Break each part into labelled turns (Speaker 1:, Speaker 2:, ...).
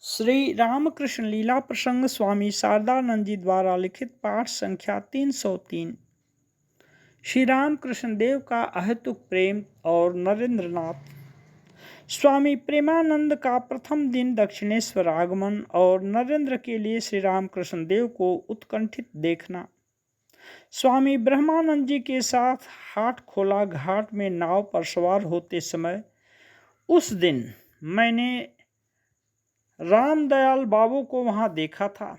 Speaker 1: श्री रामकृष्ण लीला प्रसंग स्वामी शारदानंद जी द्वारा लिखित पाठ संख्या 303। श्री रामकृष्ण देव का अहेतुक प्रेम और नरेंद्रनाथ। स्वामी प्रेमानंद का प्रथम दिन दक्षिणेश्वर आगमन और नरेंद्र के लिए श्री रामकृष्ण देव को उत्कंठित देखना। स्वामी ब्रह्मानंद जी के साथ हाट खोला घाट में नाव पर सवार होते समय उस दिन मैंने रामदयाल बाबू को वहां देखा था।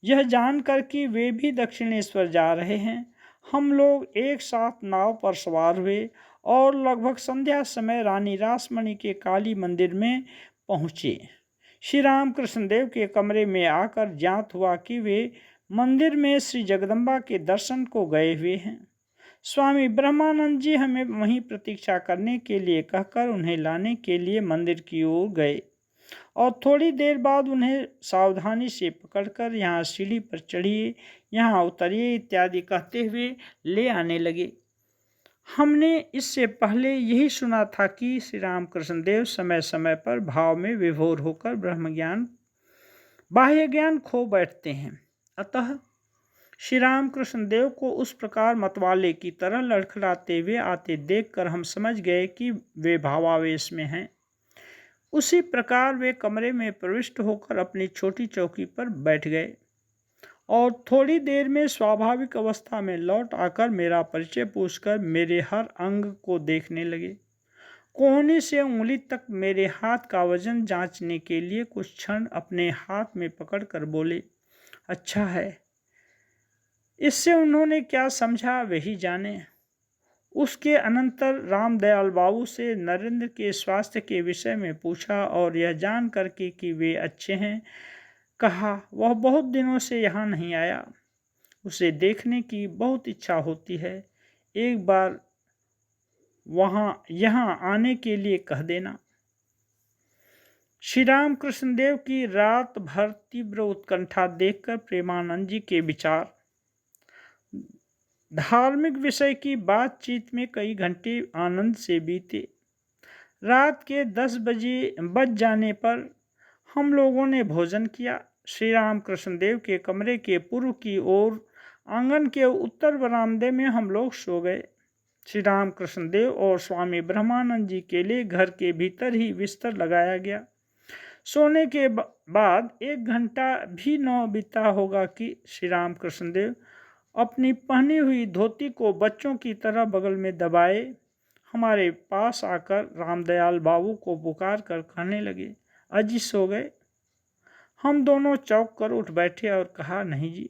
Speaker 1: यह जानकर कि वे भी दक्षिणेश्वर जा रहे हैं, हम लोग एक साथ नाव पर सवार हुए और लगभग संध्या समय रानी रासमणी के काली मंदिर में पहुँचे। श्री रामकृष्ण देव के कमरे में आकर ज्ञात हुआ कि वे मंदिर में श्री जगदम्बा के दर्शन को गए हुए हैं। स्वामी ब्रह्मानंद जी हमें वहीं प्रतीक्षा करने के लिए कहकर उन्हें लाने के लिए मंदिर की ओर गए और थोड़ी देर बाद उन्हें सावधानी से पकड़कर यहाँ सीढ़ी पर चढ़िए, यहाँ उतरिए इत्यादि कहते हुए ले आने लगे। हमने इससे पहले यही सुना था कि श्री रामकृष्ण देव समय समय पर भाव में विभोर होकर ब्रह्म ज्ञान बाह्य ज्ञान खो बैठते हैं। अतः श्री रामकृष्ण देव को उस प्रकार मतवाले की तरह लड़खड़ाते हुए आते देखकर हम समझ गए कि वे भावावेश में हैं। उसी प्रकार वे कमरे में प्रविष्ट होकर अपनी छोटी चौकी पर बैठ गए और थोड़ी देर में स्वाभाविक अवस्था में लौट आकर मेरा परिचय पूछकर मेरे हर अंग को देखने लगे। कोहनी से उंगली तक मेरे हाथ का वजन जांचने के लिए कुछ क्षण अपने हाथ में पकड़कर बोले, अच्छा है। इससे उन्होंने क्या समझा वही जाने। उसके अनंतर रामदयाल बाबू से नरेंद्र के स्वास्थ्य के विषय में पूछा और यह जान करके कि वे अच्छे हैं, कहा वह बहुत दिनों से यहाँ नहीं आया, उसे देखने की बहुत इच्छा होती है, एक बार यहाँ आने के लिए कह देना। श्री रामकृष्ण देव की रात भर तीव्र उत्कंठा देखकर प्रेमानंद जी के विचार धार्मिक विषय की बातचीत में कई घंटे आनंद से बीते। रात के 10 बज जाने पर हम लोगों ने भोजन किया। श्री रामकृष्ण देव के कमरे के पूर्व की ओर आंगन के उत्तर बरामदे में हम लोग सो गए। श्री रामकृष्ण देव और स्वामी ब्रह्मानंद जी के लिए घर के भीतर ही बिस्तर लगाया गया। सोने के बाद 1 घंटा भी न बीता होगा कि श्री रामकृष्ण देव अपनी पहनी हुई धोती को बच्चों की तरह बगल में दबाए हमारे पास आकर रामदयाल बाबू को पुकार कर कहने लगे, अजी सो गए। हम दोनों चौंक कर उठ बैठे और कहा, नहीं जी।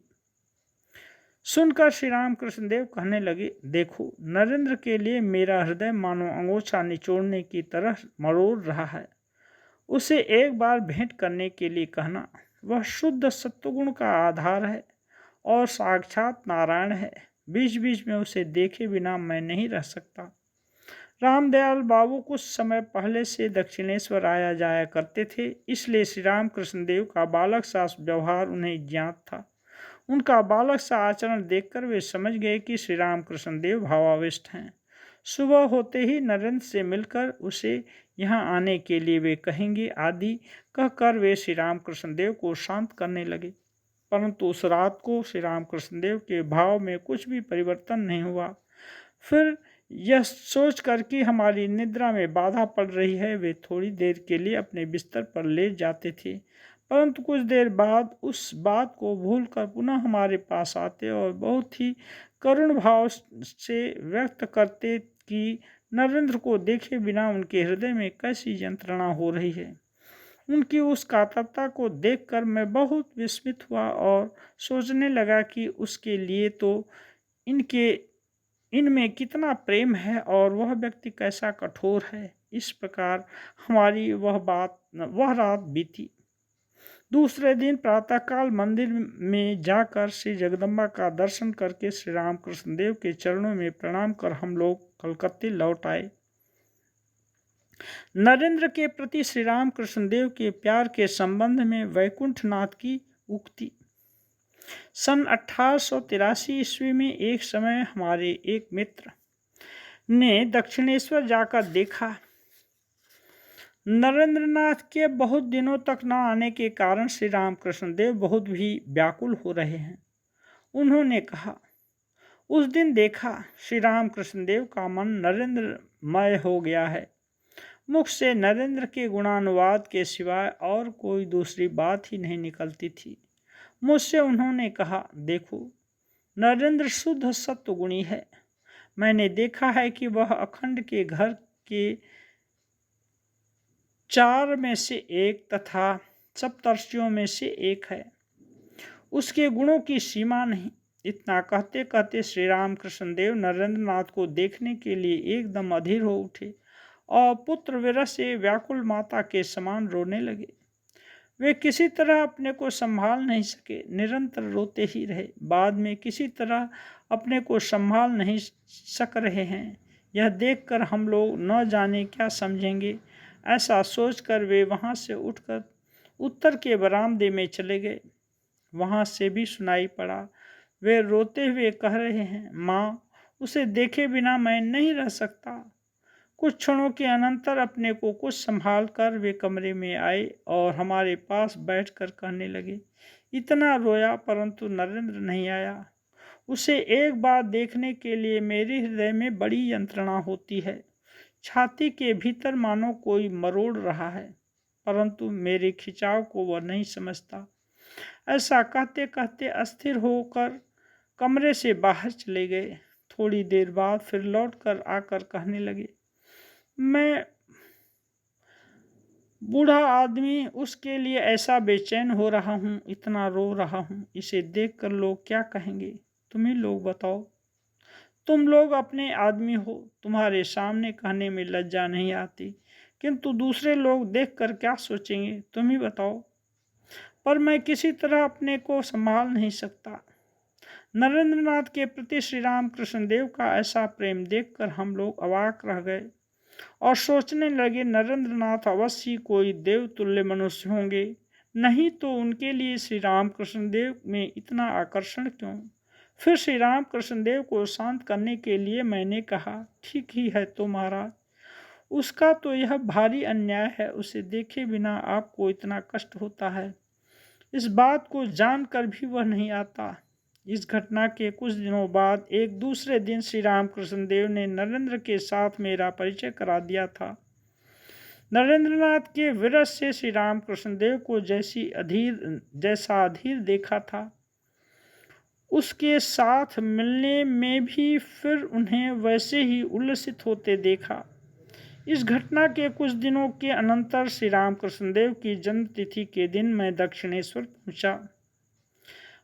Speaker 1: सुनकर श्री रामकृष्ण देव कहने लगे, देखो नरेंद्र के लिए मेरा हृदय मानो अंगोछा निचोड़ने की तरह मरोड़ रहा है। उसे एक बार भेंट करने के लिए कहना। वह शुद्ध सत्वगुण का आधार है और साक्षात नारायण है। बीच बीच में उसे देखे बिना मैं नहीं रह सकता। रामदयाल बाबू कुछ समय पहले से दक्षिणेश्वर आया जाया करते थे, इसलिए श्री रामकृष्ण देव का बालक सा व्यवहार उन्हें ज्ञात था। उनका बालक सा आचरण देखकर वे समझ गए कि श्री रामकृष्ण देव भावाविष्ट हैं। सुबह होते ही नरेंद्र से मिलकर उसे यहाँ आने के लिए वे कहेंगे आदि कहकर वे श्री रामकृष्ण देव को शांत करने लगे। परंतु उस रात को श्री रामकृष्ण देव के भाव में कुछ भी परिवर्तन नहीं हुआ। फिर यह सोचकर कि हमारी निद्रा में बाधा पड़ रही है, वे थोड़ी देर के लिए अपने बिस्तर पर लेट जाते थे, परंतु कुछ देर बाद उस बात को भूलकर पुनः हमारे पास आते और बहुत ही करुण भाव से व्यक्त करते कि नरेंद्र को देखे बिना उनके हृदय में कैसी यंत्रणा हो रही है। उनकी उस कातरता को देखकर मैं बहुत विस्मित हुआ और सोचने लगा कि उसके लिए तो इनमें कितना प्रेम है और वह व्यक्ति कैसा कठोर है। इस प्रकार हमारी वह रात बीती। दूसरे दिन प्रातःकाल मंदिर में जाकर श्री जगदम्बा का दर्शन करके श्री रामकृष्ण देव के चरणों में प्रणाम कर हम लोग कलकत्ते लौट आए। नरेंद्र के प्रति श्री रामकृष्ण देव के प्यार के संबंध में वैकुंठनाथ की उक्ति। सन 1883 ईस्वी में एक समय हमारे एक मित्र ने दक्षिणेश्वर जाकर देखा नरेंद्रनाथ के बहुत दिनों तक न आने के कारण श्री रामकृष्ण देव बहुत भी व्याकुल हो रहे हैं। उन्होंने कहा, उस दिन देखा श्री रामकृष्ण देव का मन नरेंद्रमय हो गया है। मुख से नरेंद्र के गुणानुवाद के सिवाय और कोई दूसरी बात ही नहीं निकलती थी। मुझसे उन्होंने कहा, देखो नरेंद्र शुद्ध सत्वगुणी है। मैंने देखा है कि वह अखंड के घर के 4 में से एक तथा सप्तर्षियों में से एक है। उसके गुणों की सीमा नहीं। इतना कहते कहते श्री रामकृष्ण देव नरेंद्रनाथ को देखने के लिए एकदम अधीर हो उठे और पुत्र विरह से व्याकुल माता के समान रोने लगे। वे किसी तरह अपने को संभाल नहीं सके, निरंतर रोते ही रहे। बाद में किसी तरह अपने को संभाल नहीं सक रहे हैं, यह देखकर हम लोग न जाने क्या समझेंगे। ऐसा सोचकर वे वहाँ से उठकर उत्तर के बरामदे में चले गए। वहाँ से भी सुनाई पड़ा, वे रोते हुए कह रहे हैं, माँ उसे देखे बिना मैं नहीं रह सकता। कुछ क्षणों के अनंतर अपने को कुछ संभाल कर वे कमरे में आए और हमारे पास बैठकर कहने लगे, इतना रोया परंतु नरेंद्र नहीं आया। उसे एक बार देखने के लिए मेरे हृदय में बड़ी यंत्रणा होती है। छाती के भीतर मानो कोई मरोड़ रहा है, परंतु मेरे खिंचाव को वह नहीं समझता। ऐसा कहते कहते अस्थिर होकर कमरे से बाहर चले गए। थोड़ी देर बाद फिर लौटकर आकर कहने लगे, मैं बूढ़ा आदमी उसके लिए ऐसा बेचैन हो रहा हूँ, इतना रो रहा हूँ। इसे देखकर लोग क्या कहेंगे, तुम ही लोग बताओ। तुम लोग अपने आदमी हो, तुम्हारे सामने कहने में लज्जा नहीं आती, किंतु दूसरे लोग देखकर क्या सोचेंगे, तुम ही बताओ। पर मैं किसी तरह अपने को संभाल नहीं सकता। नरेंद्रनाथ के प्रति श्री रामकृष्ण देव का ऐसा प्रेम देखकर हम लोग अवाक रह गए और सोचने लगे, नरेंद्रनाथ अवश्य कोई देवतुल्य मनुष्य होंगे, नहीं तो उनके लिए श्री रामकृष्ण देव में इतना आकर्षण क्यों। फिर श्री रामकृष्ण देव को शांत करने के लिए मैंने कहा, ठीक ही है तो महाराज, उसका तो यह भारी अन्याय है, उसे देखे बिना आपको इतना कष्ट होता है, इस बात को जानकर भी वह नहीं आता। इस घटना के कुछ दिनों बाद एक दूसरे दिन श्री रामकृष्ण देव ने नरेंद्र के साथ मेरा परिचय करा दिया था। नरेंद्रनाथ के विरह से श्री रामकृष्ण देव को जैसा अधीर देखा था, उसके साथ मिलने में भी फिर उन्हें वैसे ही उल्लसित होते देखा। इस घटना के कुछ दिनों के अनंतर श्री रामकृष्ण देव की जन्मतिथि के दिन मैं दक्षिणेश्वर पहुंचा।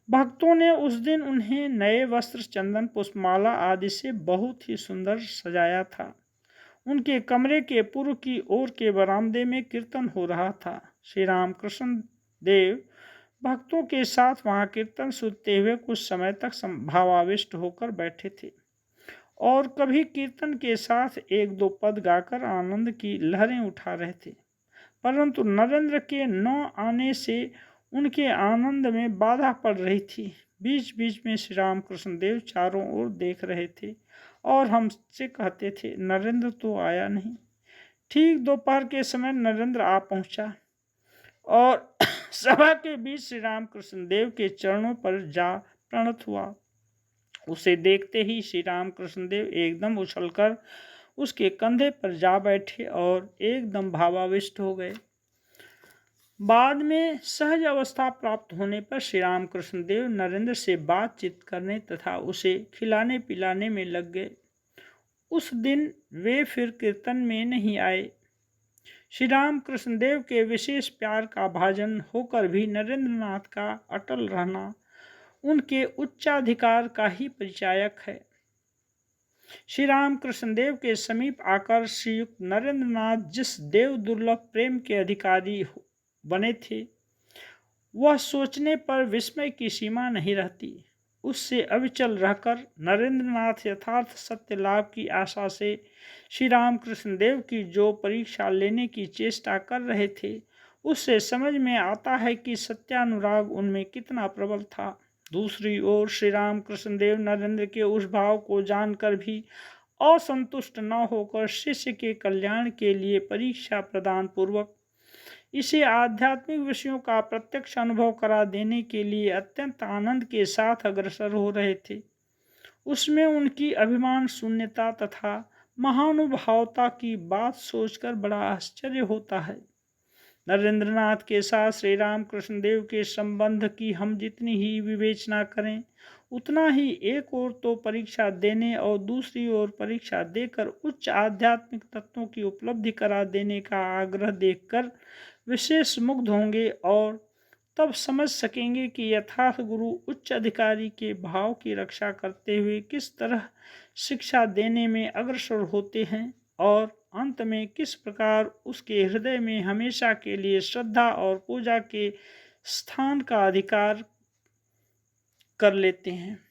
Speaker 1: भक्तों ने उस दिन उन्हें नए वस्त्र, चंदन, पुष्पमाला आदि से बहुत ही सुंदर सजाया था। उनके कमरे के पूर्व की ओर के बरामदे में कीर्तन हो रहा था। श्री रामकृष्ण देव भक्तों के साथ वहां कीर्तन सुनते हुए कुछ समय तक भावाविष्ट होकर बैठे थे और कभी कीर्तन के साथ एक दो पद गाकर आनंद की लहरें उठा रहे थे। परंतु नरेंद्र के न आने से उनके आनंद में बाधा पड़ रही थी। बीच बीच में श्री रामकृष्ण देव चारों ओर देख रहे थे और हमसे कहते थे, नरेंद्र तो आया नहीं। ठीक दोपहर के समय नरेंद्र आ पहुंचा और सभा के बीच श्री रामकृष्ण देव के चरणों पर जा प्रणत हुआ। उसे देखते ही श्री रामकृष्ण देव एकदम उछलकर उसके कंधे पर जा बैठे और एकदम भावाविष्ट हो गए। बाद में सहज अवस्था प्राप्त होने पर श्री रामकृष्ण देव नरेंद्र से बातचीत करने तथा उसे खिलाने पिलाने में लग गए। उस दिन वे फिर कीर्तन में नहीं आए। श्री रामकृष्ण देव के विशेष प्यार का भाजन होकर भी नरेंद्रनाथ का अटल रहना उनके उच्चाधिकार का ही परिचायक है। श्री रामकृष्ण देव के समीप आकर श्रीयुक्त नरेंद्रनाथ जिस देव दुर्लभ प्रेम के अधिकारी बने थे, वह सोचने पर विस्मय की सीमा नहीं रहती। उससे अविचल रहकर नरेंद्रनाथ यथार्थ सत्य लाभ की आशा से श्री रामकृष्ण देव की जो परीक्षा लेने की चेष्टा कर रहे थे, उससे समझ में आता है कि सत्यानुराग उनमें कितना प्रबल था। दूसरी ओर श्री रामकृष्ण देव नरेंद्र के उस भाव को जानकर भी असंतुष्ट न होकर शिष्य के कल्याण के लिए परीक्षा प्रदान पूर्वक इसे आध्यात्मिक विषयों का प्रत्यक्ष अनुभव करा देने के लिए अत्यंत आनंद के साथ अग्रसर हो रहे थे। उसमें उनकी अभिमान शून्यता तथा महानुभावता की बात सोचकर बड़ा आश्चर्य होता है। नरेंद्रनाथ के साथ श्री राम कृष्ण देव के संबंध की हम जितनी ही विवेचना करें, उतना ही एक ओर तो परीक्षा देने और दूसरी ओर परीक्षा देकर उच्च आध्यात्मिक तत्वों की उपलब्धि करा देने का आग्रह देखकर विशेष मुग्ध होंगे और तब समझ सकेंगे कि यथार्थ गुरु उच्च अधिकारी के भाव की रक्षा करते हुए किस तरह शिक्षा देने में अग्रसर होते हैं और अंत में किस प्रकार उसके हृदय में हमेशा के लिए श्रद्धा और पूजा के स्थान का अधिकार कर लेते हैं।